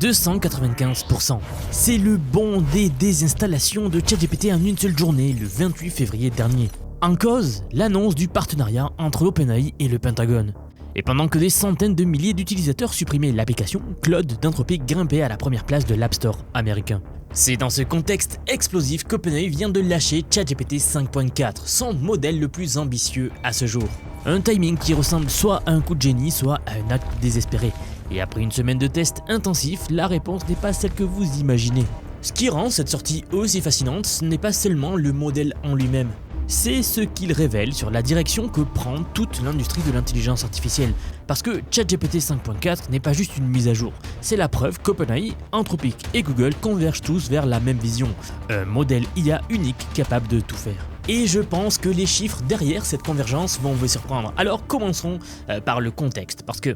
295%. C'est le bond des désinstallations de ChatGPT en une seule journée, le 28 février dernier. En cause, l'annonce du partenariat entre OpenAI et le Pentagone. Et pendant que des centaines de milliers d'utilisateurs supprimaient l'application, Claude d'Anthropic grimpait à la première place de l'App Store américain. C'est dans ce contexte explosif qu'OpenAI vient de lâcher ChatGPT 5.4, son modèle le plus ambitieux à ce jour. Un timing qui ressemble soit à un coup de génie, soit à un acte désespéré. Et après une semaine de tests intensifs, la réponse n'est pas celle que vous imaginez. Ce qui rend cette sortie aussi fascinante, ce n'est pas seulement le modèle en lui-même. C'est ce qu'il révèle sur la direction que prend toute l'industrie de l'intelligence artificielle. Parce que ChatGPT 5.4 n'est pas juste une mise à jour, c'est la preuve qu'OpenAI, Anthropic et Google convergent tous vers la même vision, un modèle IA unique capable de tout faire. Et je pense que les chiffres derrière cette convergence vont vous surprendre. Alors commençons par le contexte, parce que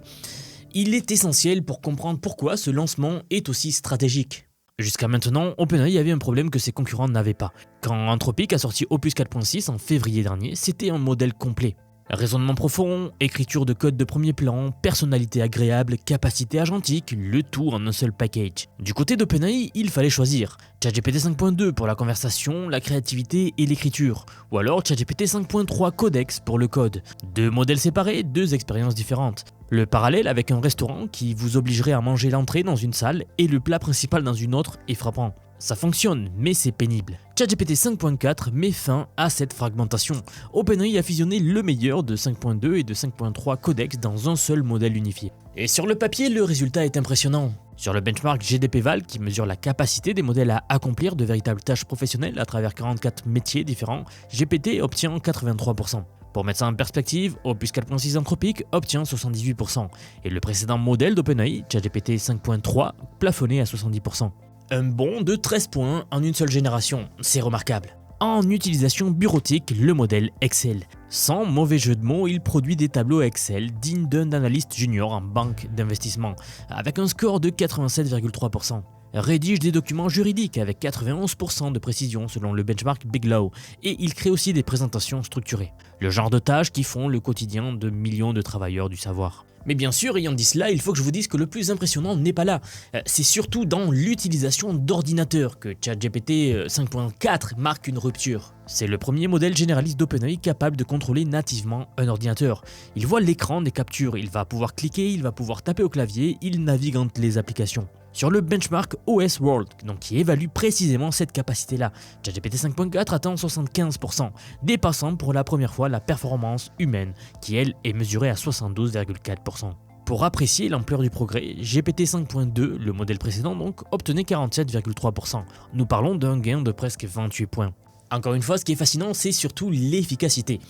il est essentiel pour comprendre pourquoi ce lancement est aussi stratégique. Jusqu'à maintenant, OpenAI avait un problème que ses concurrents n'avaient pas. Quand Anthropic a sorti Opus 4.6 en février dernier, c'était un modèle complet. Raisonnement profond, écriture de code de premier plan, personnalité agréable, capacité agentique, le tout en un seul package. Du côté d'OpenAI, il fallait choisir ChatGPT 5.2 pour la conversation, la créativité et l'écriture, ou alors ChatGPT 5.3 Codex pour le code. Deux modèles séparés, deux expériences différentes. Le parallèle avec un restaurant qui vous obligerait à manger l'entrée dans une salle et le plat principal dans une autre est frappant. Ça fonctionne, mais c'est pénible. ChatGPT 5.4 met fin à cette fragmentation. OpenAI a fusionné le meilleur de 5.2 et de 5.3 Codex dans un seul modèle unifié. Et sur le papier, le résultat est impressionnant. Sur le benchmark GDPVal, qui mesure la capacité des modèles à accomplir de véritables tâches professionnelles à travers 44 métiers différents, GPT obtient 83%. Pour mettre ça en perspective, Opus 4.6 Anthropic obtient 78%, et le précédent modèle d'OpenAI, ChatGPT 5.3, plafonnait à 70%. Un bond de 13 points en une seule génération, c'est remarquable. En utilisation bureautique, le modèle excelle. Sans mauvais jeu de mots, il produit des tableaux Excel dignes d'un analyste junior en banque d'investissement, avec un score de 87,3%. Rédige des documents juridiques avec 91% de précision selon le benchmark Big Law, et il crée aussi des présentations structurées. Le genre de tâches qui font le quotidien de millions de travailleurs du savoir. Mais bien sûr, ayant dit cela, il faut que je vous dise que le plus impressionnant n'est pas là. C'est surtout dans l'utilisation d'ordinateurs que ChatGPT 5.4 marque une rupture. C'est le premier modèle généraliste d'OpenAI capable de contrôler nativement un ordinateur. Il voit l'écran des captures, il va pouvoir cliquer, il va pouvoir taper au clavier, il navigue entre les applications. Sur le benchmark OS World, donc qui évalue précisément cette capacité-là, ChatGPT 5.4 atteint 75%, dépassant pour la première fois la performance humaine, qui elle est mesurée à 72,4%. Pour apprécier l'ampleur du progrès, GPT 5.2, le modèle précédent donc, obtenait 47,3%. Nous parlons d'un gain de presque 28 points. Encore une fois, ce qui est fascinant, c'est surtout l'efficacité.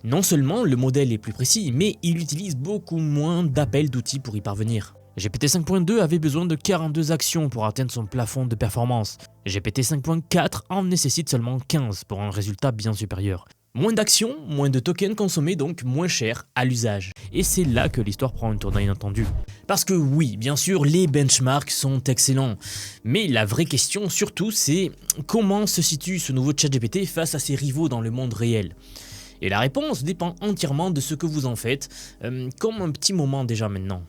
Non seulement le modèle est plus précis, mais il utilise beaucoup moins d'appels d'outils pour y parvenir. GPT 5.2 avait besoin de 42 actions pour atteindre son plafond de performance. GPT 5.4 en nécessite seulement 15 pour un résultat bien supérieur. Moins d'actions, moins de tokens consommés, donc moins cher à l'usage. Et c'est là que l'histoire prend un tournant inattendu. Parce que oui, bien sûr, les benchmarks sont excellents. Mais la vraie question surtout, c'est comment se situe ce nouveau ChatGPT face à ses rivaux dans le monde réel ? Et la réponse dépend entièrement de ce que vous en faites, comme un petit moment déjà maintenant.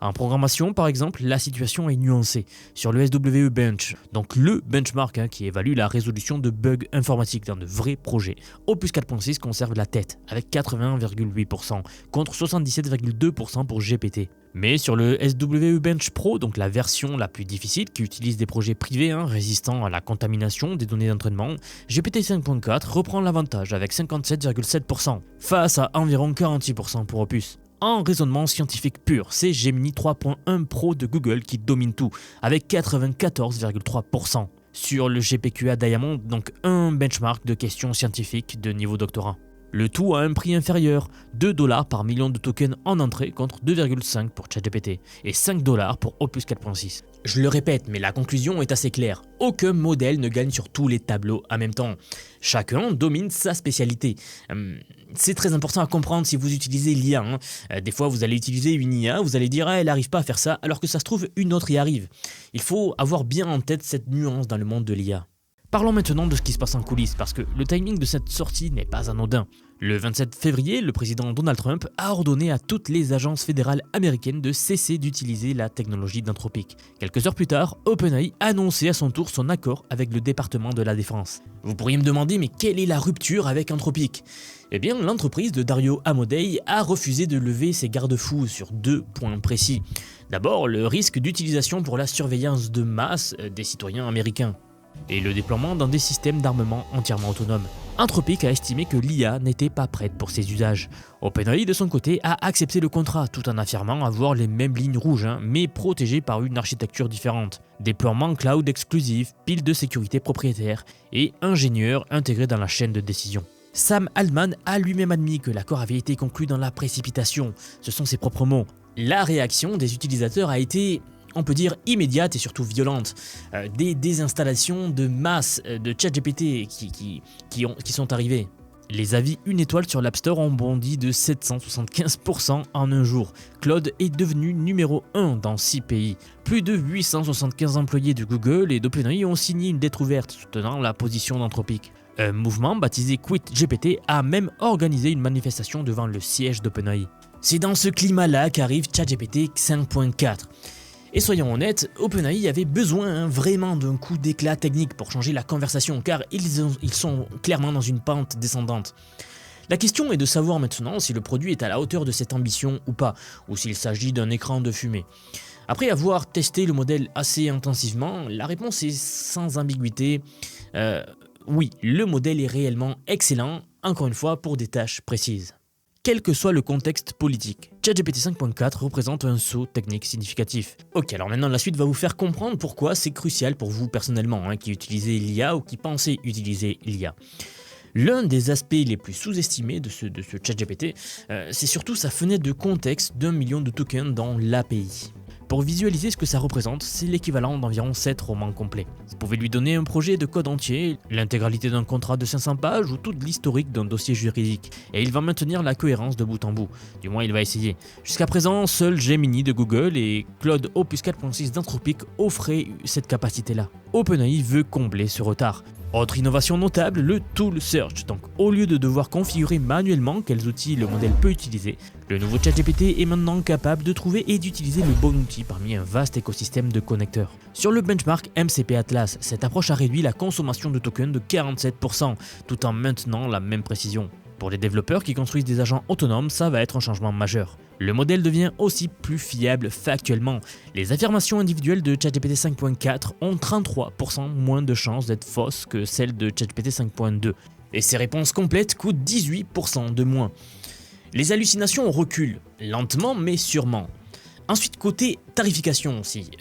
En programmation, par exemple, la situation est nuancée. Sur le SWE Bench, donc le benchmark qui évalue la résolution de bugs informatiques dans de vrais projets, Opus 4.6 conserve la tête, avec 81,8%, contre 77,2% pour GPT. Mais sur le SWE Bench Pro, donc la version la plus difficile, qui utilise des projets privés résistants à la contamination des données d'entraînement, GPT 5.4 reprend l'avantage avec 57,7%, face à environ 46% pour Opus. En raisonnement scientifique pur, c'est Gemini 3.1 Pro de Google qui domine tout, avec 94,3%. Sur le GPQA Diamond, donc un benchmark de questions scientifiques de niveau doctorat. Le tout à un prix inférieur, $2 par million de tokens en entrée contre 2,5 pour ChatGPT et $5 pour Opus 4.6. Je le répète, mais la conclusion est assez claire. Aucun modèle ne gagne sur tous les tableaux en même temps. Chacun domine sa spécialité. C'est très important à comprendre si vous utilisez l'IA. Des fois, vous allez utiliser une IA, vous allez dire « elle n'arrive pas à faire ça », alors que ça se trouve, une autre y arrive. Il faut avoir bien en tête cette nuance dans le monde de l'IA. Parlons maintenant de ce qui se passe en coulisses, parce que le timing de cette sortie n'est pas anodin. Le 27 février, le président Donald Trump a ordonné à toutes les agences fédérales américaines de cesser d'utiliser la technologie d'Anthropic. Quelques heures plus tard, OpenAI annonçait à son tour son accord avec le département de la Défense. Vous pourriez me demander, mais quelle est la rupture avec Anthropic ? Eh bien, l'entreprise de Dario Amodei a refusé de lever ses garde-fous sur 2 points précis. D'abord, le risque d'utilisation pour la surveillance de masse des citoyens américains et le déploiement dans des systèmes d'armement entièrement autonomes. Anthropic a estimé que l'IA n'était pas prête pour ces usages. OpenAI de son côté a accepté le contrat tout en affirmant avoir les mêmes lignes rouges, mais protégées par une architecture différente. Déploiement cloud exclusif, pile de sécurité propriétaire et ingénieurs intégrés dans la chaîne de décision. Sam Altman a lui-même admis que l'accord avait été conclu dans la précipitation. Ce sont ses propres mots. La réaction des utilisateurs a été, on peut dire, immédiate et surtout violente. Des désinstallations de masse de ChatGPT qui sont arrivées. Les avis 1 étoile sur l'App Store ont bondi de 775% en un jour. Claude est devenu numéro 1 dans 6 pays. Plus de 875 employés de Google et d'OpenAI ont signé une lettre ouverte soutenant la position d'Anthropic. Un mouvement baptisé QuitGPT a même organisé une manifestation devant le siège d'OpenAI. C'est dans ce climat-là qu'arrive ChatGPT 5.4. Et soyons honnêtes, OpenAI avait besoin vraiment d'un coup d'éclat technique pour changer la conversation, car ils sont clairement dans une pente descendante. La question est de savoir maintenant si le produit est à la hauteur de cette ambition ou pas, ou s'il s'agit d'un écran de fumée. Après avoir testé le modèle assez intensivement, la réponse est sans ambiguïté. Oui, le modèle est réellement excellent, encore une fois pour des tâches précises. Quel que soit le contexte politique, ChatGPT 5.4 représente un saut technique significatif. Ok, alors maintenant la suite va vous faire comprendre pourquoi c'est crucial pour vous personnellement, qui utilisez l'IA ou qui pensez utiliser l'IA. L'un des aspects les plus sous-estimés de ce ChatGPT, c'est surtout sa fenêtre de contexte d'1 million de tokens dans l'API. Pour visualiser ce que ça représente, c'est l'équivalent d'environ 7 romans complets. Vous pouvez lui donner un projet de code entier, l'intégralité d'un contrat de 500 pages ou toute l'historique d'un dossier juridique, et il va maintenir la cohérence de bout en bout. Du moins, il va essayer. Jusqu'à présent, seul Gemini de Google et Claude Opus 4.6 d'Anthropic offraient cette capacité-là. OpenAI veut combler ce retard. Autre innovation notable, le Tool Search. Donc, au lieu de devoir configurer manuellement quels outils le modèle peut utiliser, le nouveau ChatGPT est maintenant capable de trouver et d'utiliser le bon outil parmi un vaste écosystème de connecteurs. Sur le benchmark MCP Atlas, cette approche a réduit la consommation de tokens de 47%, tout en maintenant la même précision. Pour les développeurs qui construisent des agents autonomes, ça va être un changement majeur. Le modèle devient aussi plus fiable factuellement. Les affirmations individuelles de ChatGPT 5.4 ont 33% moins de chances d'être fausses que celles de ChatGPT 5.2. Et ses réponses complètes coûtent 18% de moins. Les hallucinations reculent, lentement mais sûrement. Ensuite, côté tarification aussi.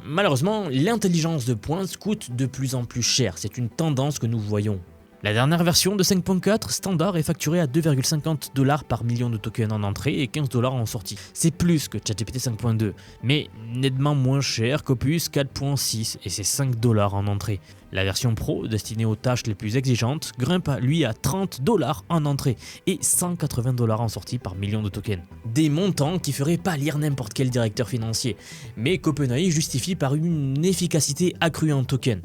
Malheureusement, l'intelligence de pointe coûte de plus en plus cher. C'est une tendance que nous voyons. La dernière version de 5.4 standard est facturée à 2,50$ par million de tokens en entrée et 15$ en sortie. C'est plus que ChatGPT 5.2, mais nettement moins cher qu'Opus 4.6 et c'est 5$ en entrée. La version Pro, destinée aux tâches les plus exigeantes, grimpe lui à 30$ en entrée et 180$ en sortie par million de tokens. Des montants qui feraient pâlir n'importe quel directeur financier, mais qu'OpenAI justifie par une efficacité accrue en tokens.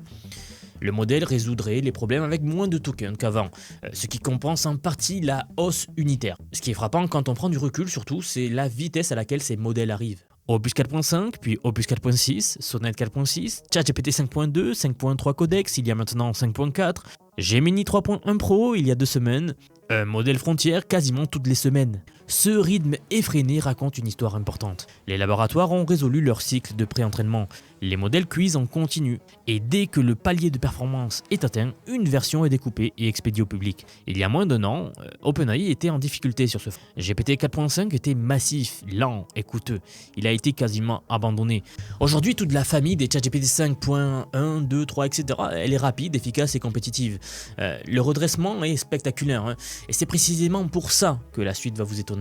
Le modèle résoudrait les problèmes avec moins de tokens qu'avant, ce qui compense en partie la hausse unitaire. Ce qui est frappant quand on prend du recul surtout, c'est la vitesse à laquelle ces modèles arrivent. Opus 4.5, puis Opus 4.6, Sonnet 4.6, ChatGPT 5.2, 5.3 Codex, il y a maintenant 5.4, Gemini 3.1 Pro il y a 2 semaines, un modèle frontière quasiment toutes les semaines. Ce rythme effréné raconte une histoire importante. Les laboratoires ont résolu leur cycle de pré-entraînement. Les modèles cuisent en continu. Et dès que le palier de performance est atteint, une version est découpée et expédiée au public. Il y a moins d'un an, OpenAI était en difficulté sur ce front. GPT 4.5 était massif, lent et coûteux. Il a été quasiment abandonné. Aujourd'hui, toute la famille des ChatGPT 5.1, 2, 3, etc., elle est rapide, efficace et compétitive. Le redressement est spectaculaire. Et c'est précisément pour ça que la suite va vous étonner.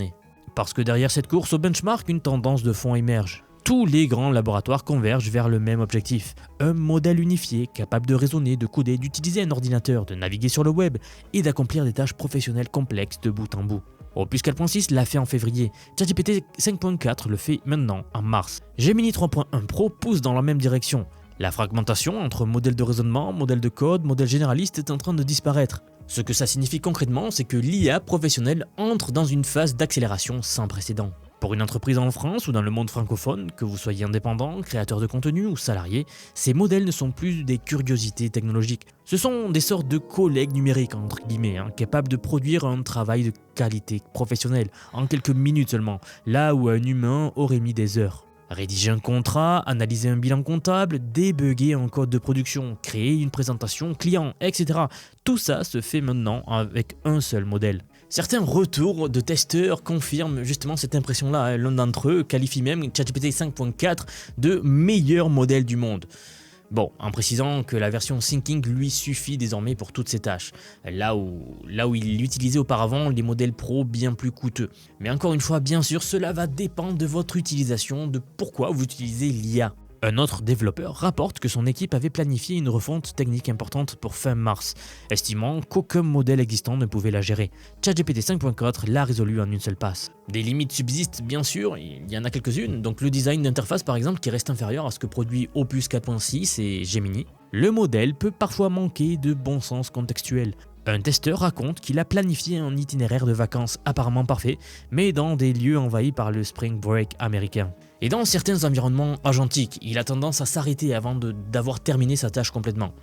Parce que derrière cette course au benchmark, une tendance de fond émerge. Tous les grands laboratoires convergent vers le même objectif. Un modèle unifié, capable de raisonner, de coder, d'utiliser un ordinateur, de naviguer sur le web et d'accomplir des tâches professionnelles complexes de bout en bout. Opus 4.6 l'a fait en février, ChatGPT 5.4 le fait maintenant en mars. Gemini 3.1 Pro pousse dans la même direction. La fragmentation entre modèles de raisonnement, modèles de code, modèles généralistes est en train de disparaître. Ce que ça signifie concrètement, c'est que l'IA professionnelle entre dans une phase d'accélération sans précédent. Pour une entreprise en France ou dans le monde francophone, que vous soyez indépendant, créateur de contenu ou salarié, ces modèles ne sont plus des curiosités technologiques. Ce sont des sortes de collègues numériques, entre guillemets, capables de produire un travail de qualité professionnelle en quelques minutes seulement, là où un humain aurait mis des heures. Rédiger un contrat, analyser un bilan comptable, débugger un code de production, créer une présentation client, etc. Tout ça se fait maintenant avec un seul modèle. Certains retours de testeurs confirment justement cette impression-là. L'un d'entre eux qualifie même ChatGPT 5.4 de meilleur modèle du monde. Bon, en précisant que la version Thinking lui suffit désormais pour toutes ses tâches, là où il utilisait auparavant les modèles Pro bien plus coûteux. Mais encore une fois, bien sûr, cela va dépendre de votre utilisation, de pourquoi vous utilisez l'IA. Un autre développeur rapporte que son équipe avait planifié une refonte technique importante pour fin mars, estimant qu'aucun modèle existant ne pouvait la gérer. ChatGPT 5.4 l'a résolu en une seule passe. Des limites subsistent bien sûr, il y en a quelques-unes, donc le design d'interface par exemple qui reste inférieur à ce que produit Opus 4.6 et Gemini. Le modèle peut parfois manquer de bon sens contextuel. Un testeur raconte qu'il a planifié un itinéraire de vacances apparemment parfait, mais dans des lieux envahis par le Spring Break américain. Et dans certains environnements agentiques, il a tendance à s'arrêter avant d'avoir terminé sa tâche complètement.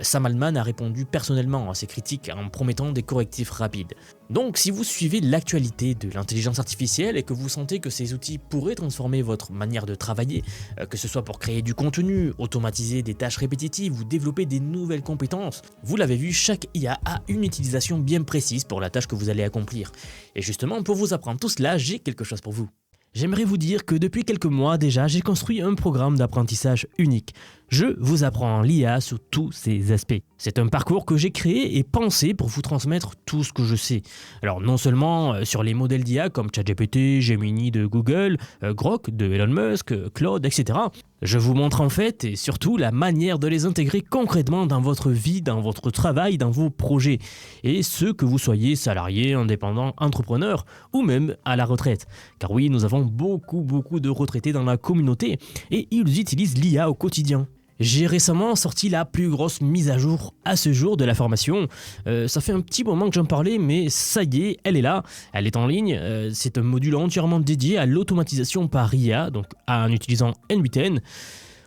Sam Altman a répondu personnellement à ces critiques en promettant des correctifs rapides. Donc si vous suivez l'actualité de l'intelligence artificielle et que vous sentez que ces outils pourraient transformer votre manière de travailler, que ce soit pour créer du contenu, automatiser des tâches répétitives ou développer des nouvelles compétences, vous l'avez vu, chaque IA a une utilisation bien précise pour la tâche que vous allez accomplir. Et justement, pour vous apprendre tout cela, j'ai quelque chose pour vous. J'aimerais vous dire que depuis quelques mois déjà, j'ai construit un programme d'apprentissage unique. Je vous apprends l'IA sous tous ses aspects. C'est un parcours que j'ai créé et pensé pour vous transmettre tout ce que je sais. Alors non seulement sur les modèles d'IA comme ChatGPT, Gemini de Google, Grok de Elon Musk, Claude, etc. Je vous montre en fait et surtout la manière de les intégrer concrètement dans votre vie, dans votre travail, dans vos projets. Et ce que vous soyez salarié, indépendant, entrepreneur ou même à la retraite. Car oui, nous avons beaucoup de retraités dans la communauté et ils utilisent l'IA au quotidien. J'ai récemment sorti la plus grosse mise à jour à ce jour de la formation. Ça fait un petit moment que j'en parlais, mais ça y est, elle est là, elle est en ligne. C'est un module entièrement dédié à l'automatisation par IA, donc en utilisant N8N.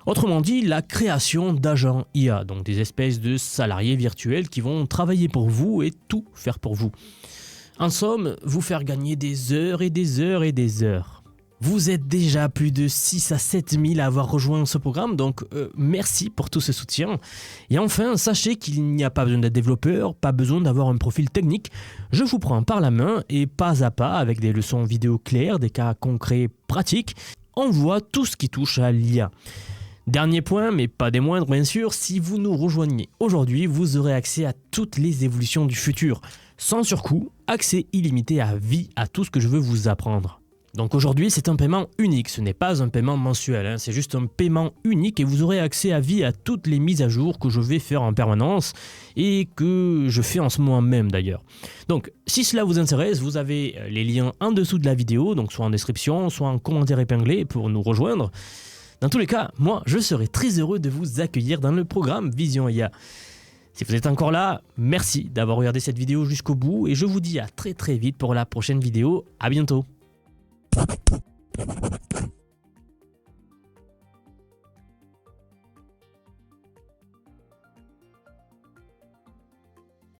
Autrement dit, la création d'agents IA, donc des espèces de salariés virtuels qui vont travailler pour vous et tout faire pour vous. En somme, vous faire gagner des heures et des heures et des heures. Vous êtes déjà plus de 6 à 7 000 à avoir rejoint ce programme, donc merci pour tout ce soutien. Et enfin, sachez qu'il n'y a pas besoin d'être développeur, pas besoin d'avoir un profil technique. Je vous prends par la main et pas à pas, avec des leçons vidéo claires, des cas concrets pratiques, on voit tout ce qui touche à l'IA. Dernier point, mais pas des moindres bien sûr, si vous nous rejoignez aujourd'hui, vous aurez accès à toutes les évolutions du futur. Sans surcoût, accès illimité à vie à tout ce que je veux vous apprendre. Donc aujourd'hui, c'est un paiement unique, ce n'est pas un paiement mensuel, c'est juste un paiement unique et vous aurez accès à vie à toutes les mises à jour que je vais faire en permanence et que je fais en ce moment même d'ailleurs. Donc si cela vous intéresse, vous avez les liens en dessous de la vidéo, donc soit en description, soit en commentaire épinglé pour nous rejoindre. Dans tous les cas, moi je serai très heureux de vous accueillir dans le programme Vision IA. Si vous êtes encore là, merci d'avoir regardé cette vidéo jusqu'au bout et je vous dis à très vite pour la prochaine vidéo. À bientôt.